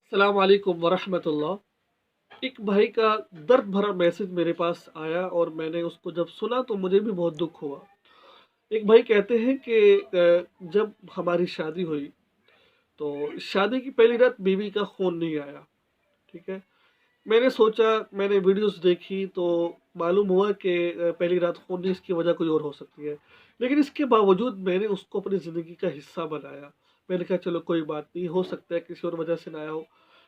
अस्सलाम वालेकुम वरहमतुल्लाह। एक भाई का दर्द भरा मैसेज मेरे पास आया और मैंने उसको जब सुना तो मुझे भी बहुत दुख हुआ। एक भाई कहते हैं कि जब हमारी शादी हुई तो शादी की पहली रात बीवी का फ़ोन नहीं आया। ठीक है। मैंने सोचा, मैंने वीडियोस देखी तो मालूम हुआ कि पहली रात फ़ोन नहीं, इसकी वजह कोई और हो सकती है। लेकिन इसके बावजूद मैंने उसको अपनी ज़िंदगी का हिस्सा बनाया। मैंने कहा चलो कोई बात नहीं, हो सकता है किसी और वजह से ना आया हो।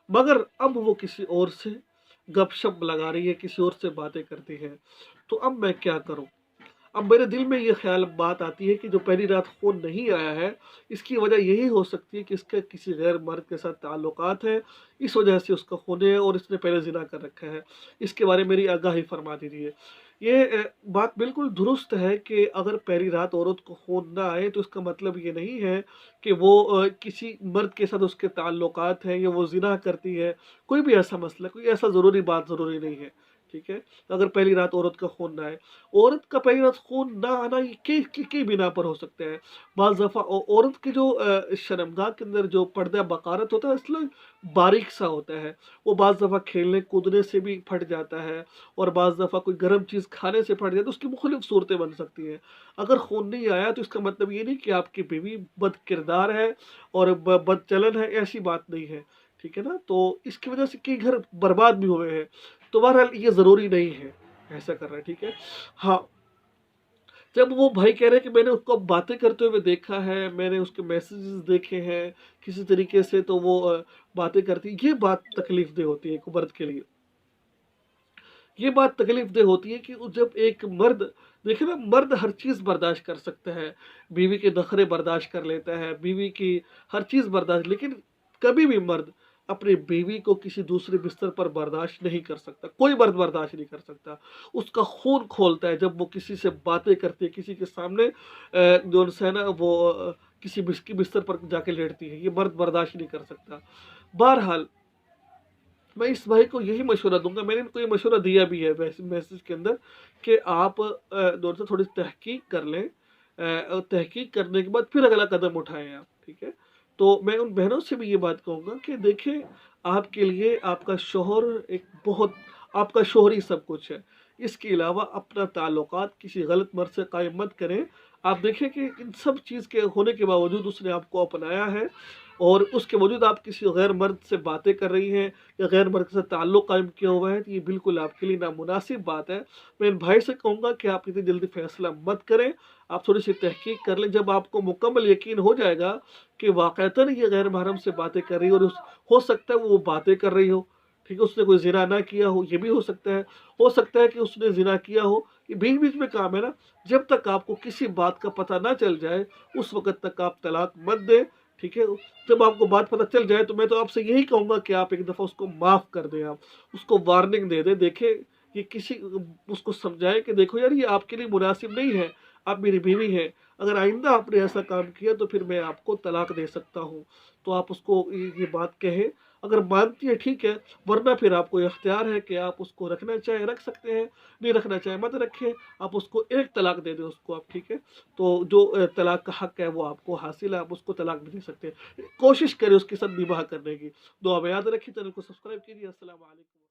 मगर अब वो किसी और से गपशप लगा रही है, किसी और से बातें करती है। तो अब मैं क्या करूँ? अब मेरे दिल में ये ख़्याल बात आती है कि जो पहली रात फ़ोन नहीं आया है, इसकी वजह यही हो सकती है कि इसके किसी गैर मर्द के साथ ताल्लुकात हैं, इस वजह से उसका ख़ून है और इसने पहले ज़िना कर रखा है। इसके बारे में मेरी आगाही फरमा दीजिए। ये बात बिल्कुल दुरुस्त है कि अगर पहली रात औरत को ख़ून ना आए तो इसका मतलब ये नहीं है कि वो किसी मर्द के साथ उसके ताल्लुकात हैं या वो ज़िना करती है। कोई भी ऐसा मसला, कोई ऐसा ज़रूरी बात ज़रूरी नहीं है। ठीक है? अगर पहली रात औरत का ख़ून ना आए, औरत का पहली रात खून ना आना ये की बिना पर हो सकता है। बाज़ दफ़ा औरत की जो शर्मगाह के अंदर जो पर्दा बकारत होता है इसलिए बारीक सा होता है। वो बाज़ दफ़ा खेलने कूदने से भी फट जाता है और बाज़ दफ़ा कोई गर्म चीज़ खाने से फट जाए तो उसकी मुख़्तलिफ़ सूरतें बन सकती हैं। अगर खून नहीं आया तो इसका मतलब ये नहीं कि आपकी बीवी बदकिरदार है और बदचलन है, ऐसी बात नहीं है। ठीक है ना? तो इसकी वजह से कई घर बर्बाद भी हुए हैं। तो बहरहाल ये ज़रूरी नहीं है ऐसा करना। ठीक है? हाँ, जब वो भाई कह रहे हैं कि मैंने उसको बातें करते हुए देखा है, मैंने उसके मैसेजेस देखे हैं, किसी तरीके से तो वो बातें करती है, ये बात तकलीफ़देह होती है एक मर्द के लिए। ये बात तकलीफ़देह होती है कि जब एक मर्द, देखिए ना, मर्द हर चीज़ बर्दाश्त कर सकता है, बीवी के नखरे बर्दाश्त कर लेता है, बीवी की हर चीज़ बर्दाश्त, लेकिन कभी भी मर्द अपनी बीवी को किसी दूसरे बिस्तर पर बर्दाश्त नहीं कर सकता, कोई मर्द बर्दाश्त नहीं कर सकता। उसका खून खौलता है जब वो किसी से बातें करती है, किसी के सामने जो है ना वो किसी बिस्तर पर जाके लेटती है, ये मर्द बर्दाश्त नहीं कर सकता। बहरहाल मैं इस भाई को यही मशवरा दूँगा, मैंने इनको ये मशवरा दिया भी है वैसे मैसेज के अंदर कि आप दोनों से थोड़ी तहकीक कर लें, और तहकीक करने के बाद फिर अगला कदम उठाएँ आप, ठीक है? तो मैं उन बहनों से भी ये बात कहूँगा कि देखिए, आपके लिए आपका शौहर एक बहुत, आपका शौहर ही सब कुछ है। इसके अलावा अपना ताल्लुकात किसी गलत मर्द से कायम मत करें। आप देखें कि इन सब चीज़ के होने के बावजूद उसने आपको अपनाया है और उसके बावजूद आप किसी गैर मर्द से बातें कर रही हैं या गैर मर्द के साथ ताल्लुक़ कायम किया हुआ है, तो ये बिल्कुल आपके लिए नामुनासिब बात है। मैं इन भाई से कहूँगा कि आप इतनी जल्दी फ़ैसला मत करें, आप थोड़ी-सी तहकीक कर लें। जब आपको मुकम्मल यकीन हो जाएगा कि वाक़ईतन ये गैर महरम से बातें कर रही है और हो सकता है वो बातें कर रही हो, ठीक है? उसने कोई ज़िना ना किया हो, ये भी हो सकता है। हो सकता है कि उसने ज़िना किया हो, ये बीच-बीच में काम है ना। जब तक आपको किसी बात का पता ना चल जाए, उस वक़्त तक आप तलाक मत दें, ठीक है? जब आपको बात पता चल जाए तो मैं तो आपसे यही कहूँगा कि आप एक दफ़ा उसको माफ़ कर दें आप, उसको वार्निंग दे दें। देखिए, ये किसी उसको समझाएँ कि देखो यार, ये आपके लिए मुनासिब नहीं है, आप मेरी बीवी हैं, अगर आइंदा आपने ऐसा काम किया तो फिर मैं आपको तलाक दे सकता हूँ। तो आप उसको ये बात कहें, अगर मानती है ठीक है, वरना फिर आपको इख्तियार है कि आप उसको रखना चाहें रख सकते हैं, नहीं रखना चाहें मत रखें, आप उसको एक तलाक दे दें उसको आप, ठीक है? तो जो तलाक का हक़ है वो आपको हासिल है, आप उसको तलाक भी दे सकते हैं। कोशिश करें उसके साथ निबाह करने की। दुआ में याद रखिए, चैनल को सब्सक्राइब कीजिए। अस्सलाम वालेकुम।